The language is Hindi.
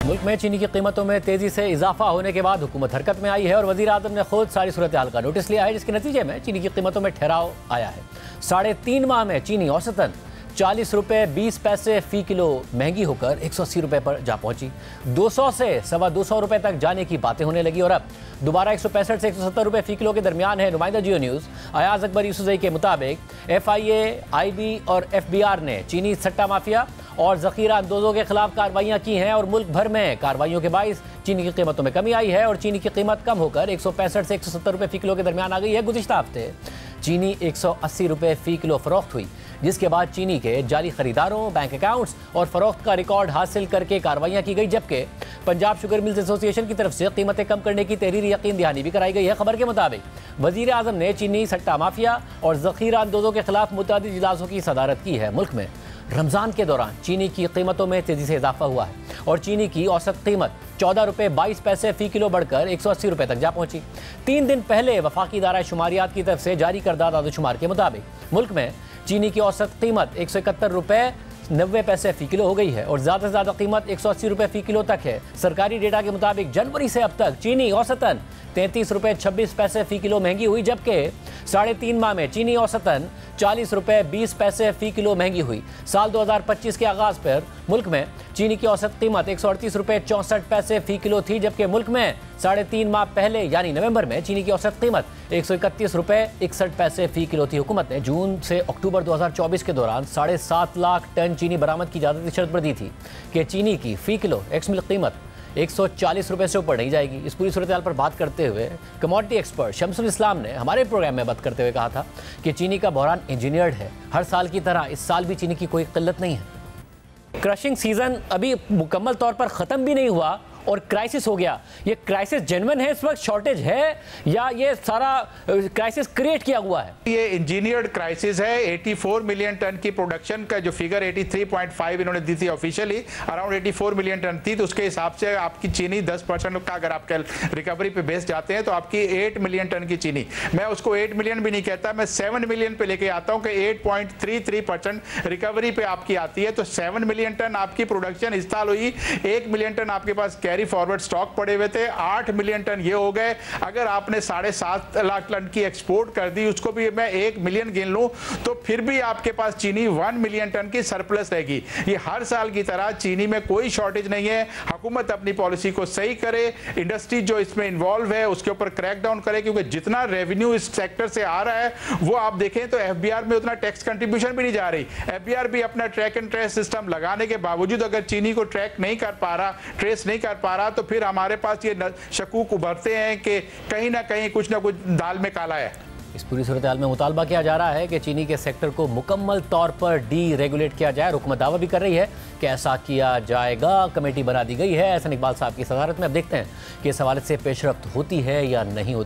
मुल्क में चीनी की कीमतों में तेजी से इजाफा होने के बाद हुकूमत हरकत में आई है और वजीर आजम ने खुद सारी सूरत हाल का नोटिस लिया है, जिसके नतीजे में चीनी की कीमतों में ठहराव आया है। 3.5 माह में चीनी औसतन 40 रुपये 20 पैसे फी किलो महंगी होकर 180 रुपये पर जा पहुंची। 200 से 225 रुपये तक जाने की बातें होने लगी और अब दोबारा 165 से 170 रुपये फी किलो के दरमियान है। नुमाइंदा जियो न्यूज़ अयाज अकबर यूसुफजई के मुताबिक FIA, IB और FBR ने चीनी सट्टा माफिया और ज़ख़ीरा अंदोज़ों के खिलाफ कार्रवाइयाँ की हैं और मुल्क भर में कार्रवाइयों के बाइस चीनी की कीमतों में कमी आई है और चीनी की कीमत कम होकर 165 से 170 रुपये फी किलो के दरमियान आ गई है। गुज़िश्ता हफ्ते चीनी 180 रुपये फी किलो फरोख्त हुई, जिसके बाद चीनी के जाली खरीदारों, बैंक अकाउंट्स और फरोख्त का रिकॉर्ड हासिल करके कार्रवाइयाँ की गई, जबकि पंजाब शुगर मिल्स एसोसिएशन की तरफ से कीमतें कम करने की तहरीरी यकीन दहानी भी कराई गई है। खबर के मुताबिक वजीर आजम ने चीनी सट्टा माफिया और ज़ख़ीरा अंदोज़ों के खिलाफ मुतअद्दिद इजलासों की सदारत की है। मुल्क में रमज़ान के दौरान चीनी की कीमतों में तेज़ी से इजाफा हुआ है और चीनी की औसत कीमत 14 रुपये 22 पैसे फी किलो बढ़कर 180 रुपये तक जा पहुंची। 3 दिन पहले वफाकी इदारा शुमारियात की तरफ से जारी करदा दादोशुमार के मुताबिक मुल्क में चीनी की औसत कीमत 171 रुपये 90 पैसे फी किलो हो गई है और ज़्यादा से ज़्यादा कीमत 180 रुपये फी किलो तक है। सरकारी डेटा के मुताबिक जनवरी से अब तक चीनी औसतन 33 रुपये 26 पैसे फी किलो महंगी हुई, जबकि 3.5 माह में चीनी औसतन 40 रुपये 20 पैसे फी किलो महंगी हुई। साल 2025 के आगाज़ पर मुल्क में चीनी की औसत कीमत 138 रुपये 64 पैसे फी किलो थी, जबकि मुल्क में 3.5 माह पहले यानी नवंबर में चीनी की औसत कीमत 131 रुपये 61 पैसे फी किलो थी। हुकूमत ने जून से अक्टूबर 2024 के दौरान 7.5 लाख टन चीनी बरामद की इजाज़त की शर्त पर दी थी कि चीनी की फी किलो एक्स मिल्क कीमत 140 रुपये से ऊपर नहीं जाएगी। इस पूरी सूरत हाल पर बात करते हुए कमोडिटी एक्सपर्ट शमसुल इस्लाम ने हमारे प्रोग्राम में बात करते हुए कहा था कि चीनी का बहरान इंजीनियर्ड है। हर साल की तरह इस साल भी चीनी की कोई किल्लत नहीं है। क्रशिंग सीजन अभी मुकम्मल तौर पर ख़त्म भी नहीं हुआ और क्राइसिस हो गया। ये क्राइसिस जेन्युइन है, इस वक्त शॉर्टेज है या ये सारा क्राइसिस क्रिएट किया हुआ है? ये इंजीनियर्ड क्राइसिस है। 84 मिलियन टन की प्रोडक्शन का जो फिगर 83.5 इन्होंने दी थी ऑफिशियली, अराउंड 84 मिलियन टन थी, तो उसके हिसाब से आपकी चीनी 10% का अगर आप रिकवरी पे बेस जाते हैं तो आपकी 8 मिलियन टन की चीनी, मैं उसको 8 मिलियन भी नहीं कहता, मैं 7 मिलियन पे लेके आता हूँ कि 8.33% रिकवरी पे आपकी आती है। तो 7 मिलियन टन आपकी प्रोडक्शन इस साल हुई। 1 मिलियन टन आपके पास कैरी फॉरवर्ड स्टॉक पड़े हुए थे, 8 मिलियन टन ये हो गए। अगर आपने 7.5 लाख टन की एक्सपोर्ट कर दी, उसको भी मैं 1 मिलियन गिन लूं तो फिर भी आपके पास चीनी 1 मिलियन टन की सरप्लस रहेगी। ये हर साल की तरह चीनी में कोई शॉर्टेज नहीं है। हुकूमत अपनी पॉलिसी को सही करे, इंडस्ट्री जो इसमें इन्वॉल्व है उसके ऊपर क्रैक डाउन करे, क्योंकि जितना रेवेन्यू इस सेक्टर से आ रहा है वो आप देखें तो FBR में उतना टैक्स कंट्रीब्यूशन भी नहीं जा रही। FBR भी अपना ट्रैक एंड ट्रेस सिस्टम लगाने के बावजूद अगर चीनी को ट्रैक नहीं कर पा रहा, ट्रेस नहीं कर पा रहा, तो फिर हमारे पास ये शकूक उभरते हैं कि कहीं ना कहीं कुछ ना कुछ दाल में काला है। इस पूरी सूरत हाल में मुतालबा किया जा रहा है कि चीनी के सेक्टर को मुकम्मल तौर पर डीरेगुलेट किया जाए। हुकूमत दावा भी कर रही है कि ऐसा किया जाएगा। कमेटी बना दी गई है एहसन इकबाल साहब की सदारत में। अब देखते हैं कि इस हवाले से पेशरफ्त होती है या नहीं होती।